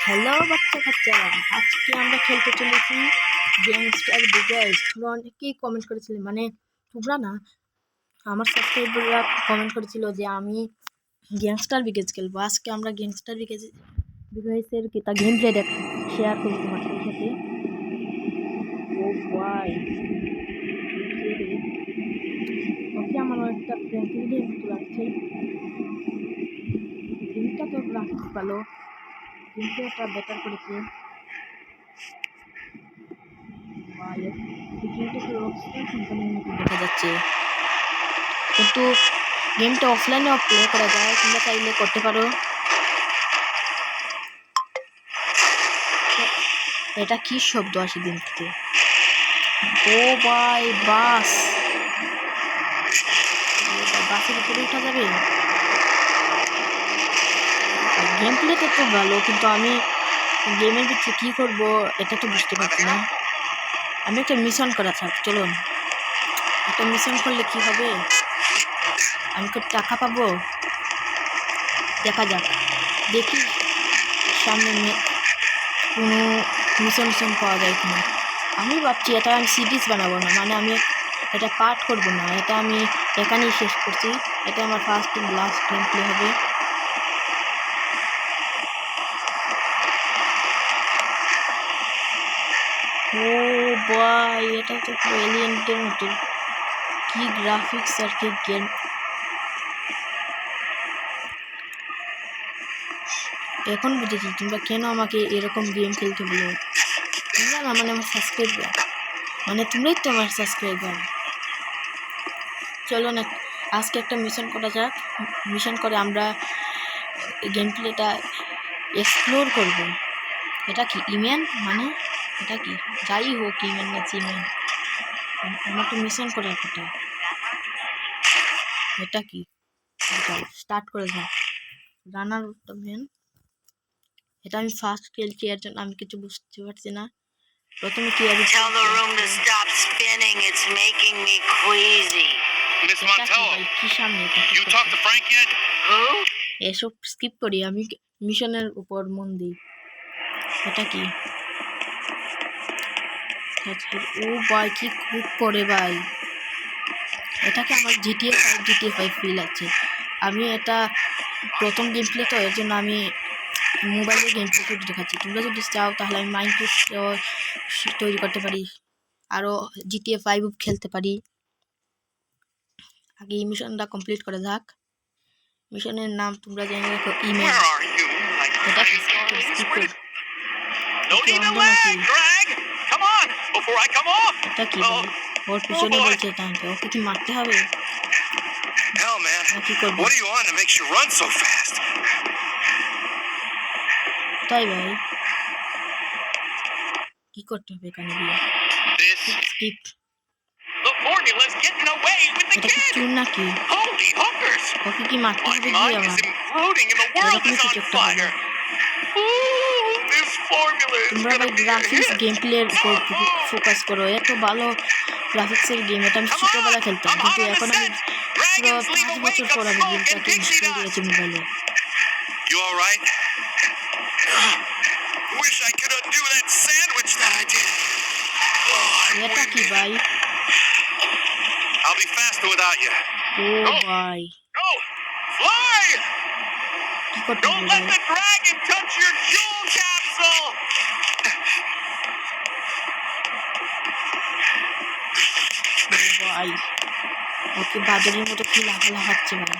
Hello বাচ্চা কাচ্চারা, আজকে আমরা খেলতে চলেছি গ্যাংস্টার বিগেস্ট। তোমরা অনেকেই কমেন্ট করেছিলে, মানে তোমরা না, আমার সাবস্ক্রাইবাররা কমেন্ট করেছিল যে আমি গ্যাংস্টার বিগেস্ট খেলবো। আজকে আমরা গ্যাংস্টার বিগেস্টের তা গেম প্লে শেয়ার করবো তোমাদের সাথে। ও ভাই, ওকে, আমার একটা প্র্যাঙ্কিং গেম লাগছে। গেমটা তো গ্রাফিক্স ভালো, কিন্তু একটা বেটার করেছে। দেখা যাচ্ছে, কিন্তু গেমটা অফলাইনে প্লে করা যায়, তোমরা চাইলে করতে পারো। এটা কি শব্দ আসে দিন থেকে? ও ভাই, বাসের উপরে উঠা যাবে। গেম প্লেটা তো ভালো, কিন্তু আমি গেমের ভিতরে কি করব এটা তো বুঝতে পারছি না। আমি একটা মিশন করা থাক, চলুন একটা মিশন করলে কি হবে, আমি তো টাকা পাবো। দেখা যাক, দেখি সামনে কোনো মিশন পাওয়া যায় কিনা। আমি ভাবছি এটা আমি সিরিজ বানাবো না, মানে আমি এটা পার্ট করব না, এটা আমি এখানেই শেষ করছি। এটা আমার first and last game play হবে। ও ভাই, এটা তো এলিয়েন্টের মতো, কি গ্রাফিক্স আর কি গেম। এখন বুঝেছি তোমরা কেন আমাকে এরকম গেম খেলতে বলো। তোমরা না, মানে আমার সাবস্ক্রাইবার, মানে তোমরাই তো আমার সাবস্ক্রাইবার। চলো না, আজকে একটা মিশন করা যাক। মিশন করে আমরা গেম প্লেটা এক্সপ্লোর করব। এটা কি ইমেন, মানে এটা কি, যাই হোক ইমেন না চিমেন, আমার তো মিশন করার কথা। এটা কি, এটা স্টার্ট করে যাক। রানার মেন, এটা আমি ফার্স্ট খেলছি, এর জন্য আমি কিছু বুঝতে পারছি না। প্রথমে কি আমি Tell the room to stop spinning. It's making me queasy. Miss Montello, কি সামনে you talked to Frank yet? Who? এসব স্কিপ করি, আমি মিশনের উপর মন দিই। এটা কি, ও ভাই কি খুব করে ভাই, এটাকে আমার GTA 5 ফিল আছে। আমি এটা প্রথম গেম প্লে তো, এর জন্য আমি মোবাইলের গেম প্লে করে দেখাচ্ছি। তোমরা যদি চাও তাহলে আমি মাইনক্রাফট তৈরি করতে পারি, আরও GTA 5 খেলতে পারি। আগে এই মিশনটা কমপ্লিট করা যাক। মিশনের নাম তোমরা জেনে রাখো, ইমেল। Where are you? এটা কি Don't even lag, Greg! Come on, before I come off! এটা কি ভাই, ওর পিছনে বলছে টানতে, ওকে কি মারতে হবে? Hell, man. কি করবো? What are you on that makes you run so fast? তাই ভাই, কি করতে হবে এখানে গিয়ে? This. Skip. The formula's getting away with the এটা কি kid! চুর নাকি? Holy hookers! ওকে কি মারতে My হবে গিয়ে mind আমার? is imploding and the world এরকমই is কিছু on একটা হবে। fire! Ooh, this formula is তোমরা ভাই gonna be a graphics hit! Game প্লের উপর ফোকাস করো, এত ভালো গ্রাফিক্সের গেম। এটা আমি ছোটবেলা খেলতাম, কিন্তু এখন আমি পুরো 5 বছর পর আমি গেমটাকে ইনস্টল করেছি মোবাইলে। You all right? Wish I could undo that sandwich that I did. Oh, এটা কি ভাই? I'll be faster without you. ও ভাই, Go! Fly! কি করতে Don't হবে let ভাই? the dragon touch your jewel capsule! ও ভাই, ওকে বাদরের মতো কি লাফাচ্ছে ভাই।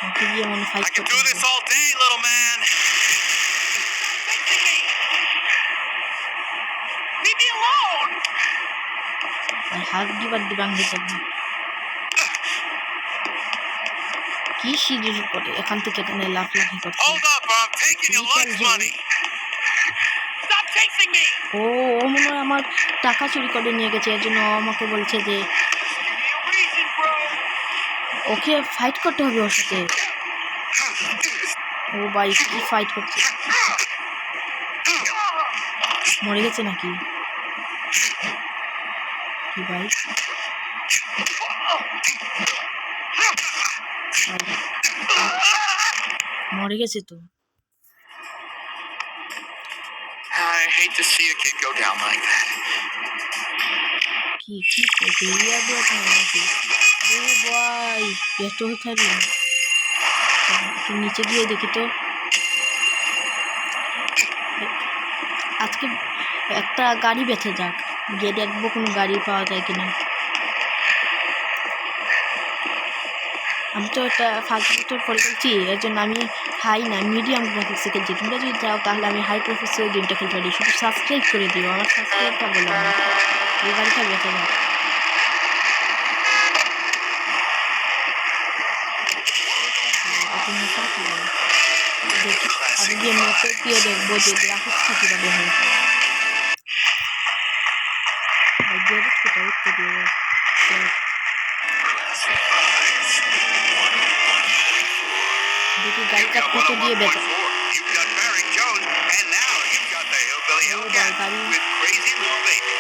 ওকে গিয়ে মনে I ফাইট can করতে do হবে। this all day, little man. Leave me alone! ভাই হাত দিবার ভাঙতে যাবে। কি সিঁড়ির উপরে, এখান থেকে এখানে লাফালাফি করছে। Hold up, or I'm taking your lunch money. Stop chasing me! ও মনে হয় আমার টাকা চুরি করে নিয়ে গেছে, এর জন্য আমাকে বলছে যে Give me a reason, bro. Okay fight করতে হবে ওর সাথে। ও ভাই কি ফাইট করছে, মরে গেছে নাকি? কি ভাই, মরে গেছে তো। I hate to see a kid go down like that. কি কি করছে রিয়া ব্লক নাকি? ও ভাই এত হচ্ছে একটু নিচে গিয়ে দেখি তো। আজকে একটা গাড়ি বেঁচে যাক, গিয়ে দেখবো কোনো গাড়ি পাওয়া যায় কিনা। আমি তো একটা ফার্স্ট বছর পরে খেলছি, এর জন্য আমি হাই না মিডিয়াম গ্রাফিক্সে খেলছি। তোমরা যদি যাও তাহলে আমি হাই গ্রাফিক্সে গেমটা খেলতে পারি। শুধু সাবস্ক্রাইব করে দিও, আমার সাবস্ক্রাইবটা বলো না। এই গাড়িটা বেঁচে যাক। দেখি আমি গিয়ে মেপে গিয়ে দেখবো যে গ্রাফিক্সটা কীভাবে হয়। গ্যারেজ কোথায় উঠতে দিয়ে দেখি গাড়িটা কত দিয়ে বেচা। You've got Barry Jones, and now you've got the hillbilly Hellcat with crazy little baby.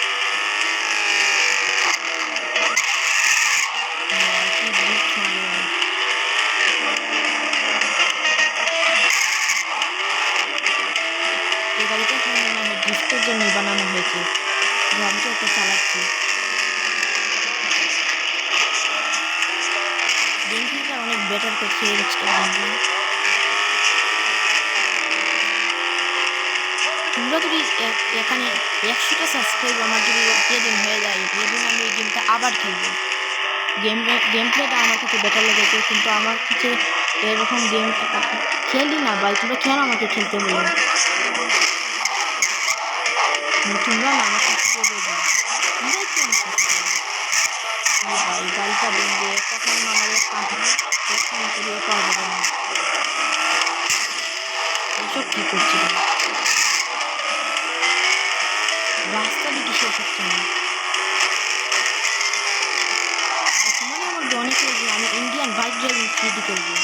এই গাড়িটা মানে গিফটের জন্য বানানো হয়েছে, আমি তো ওকে চালাচ্ছি। গেমটা অনেক বেটার করছে। তোমরা যদি এখানে 100টা সাবস্ক্রাইব আমার যদি যেদিন হয়ে যায়, যেদিন আমি এই গেমটা আবার খেলবো। গেম প্লেটা আমার কাছে বেটার লেগেছে, কিন্তু আমার কাছে এরকম গেম খেলি না ভাই। তোমরা কেন আমাকে খেলতে বলো? তোমরা না আমাকে করে দাও, তোমরাই কেন ভাই গাড়িটা দেখবে তখন আমার করিয়ে পাওয়া যাবে না। এইসব কী করছি রাস্তা দিকে শেষ হচ্ছে না। মানে আমার অনেক আমি ইন্ডিয়ান বাইক ড্রাইভিং 3D করবো।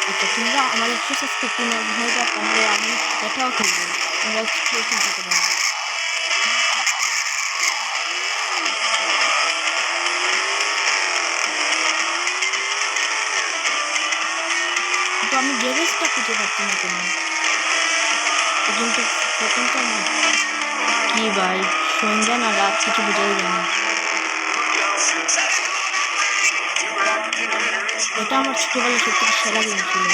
আচ্ছা তোমরা আমার 100 সাবস্ক্রাইব পূর্ণ হয়ে যাক, তাহলে আমি এটাও খেলবো। তোমরা কেউ চিন্তা করবে না। কিন্তু আমি গ্যারেজটা খুঁজে পাচ্ছি না কেন? কিন্তু প্রথমটা না কি ভাই সন্ধ্যা না রাত কিছু বোঝাই যায় না। এটা আমার ছোটবেলায় সত্যি সেরা গেম ছিল।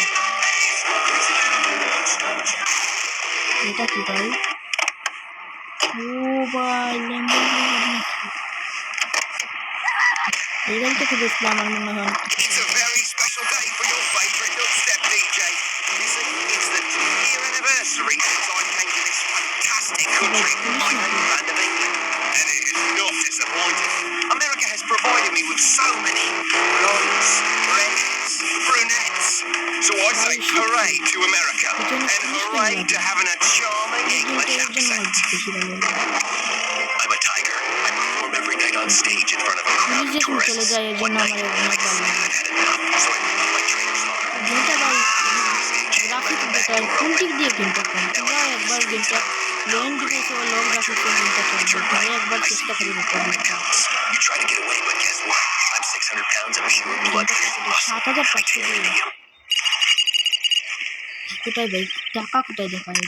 এটা কি ভাই? ও ভাই এই গাড়িটা খুঁজেছিলাম আমার মনে হয়। It's a very special day for your favorite dubstep DJ. You see, it's the 10-year anniversary since I came to this fantastic country, my homeland of England. And it is not disappointing. America has provided me with so many blondes, redheads, brunettes. So I say hooray to America, and hooray to having a charming English accent. I'm a tiger. I perform every night on stage in front of a crowd of tourists. One night, I decided I'd had enough, so I put my trainers on. Graphics better কোন দিক দিয়ে গেমটা কম? তোমরা একবার গেমটা loan device ও long গ্রাফিক্সে গেমটা চলবে, তাই একবার চেষ্টা করি দেখো। You try to get away, but guess what? I'm 600 pounds of pure blood freaking muscle. 7500 দিয়ে কোথায় ভাই টাকা কোথায় দেখায়?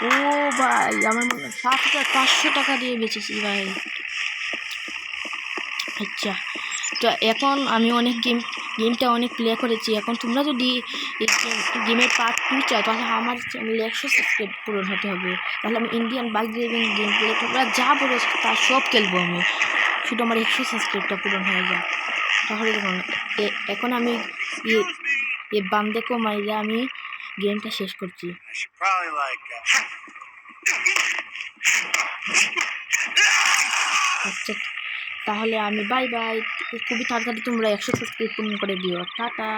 ও ভাই আমার মনে হয় 7500 টাকা দিয়ে বেচেছি ভাই। আচ্ছা তো এখন আমি অনেক গেমটা অনেক প্লে করেছি। এখন তোমরা যদি এই গেমের পার্ট 2 চাও তাহলে আমার চ্যানেলে 100 সাবস্ক্রাইব পূরণ হতে হবে। তাহলে আমি Indian bike driving game play তোমরা যা বলো তা সব খেলবো আমি, শুধু আমার 100 সাবস্ক্রাইবটা পূরণ হয়ে যায়। তাহলে দেখুন এখন আমি এই বান্দেকো মাইলে আমি গেমটা শেষ করছি। আচ্ছা তাহলে আমি বাই বাই। খুবই তাড়াতাড়ি তোমরা 100 সাবস্ক্রাইব পূরণ করে দিও। টাটা।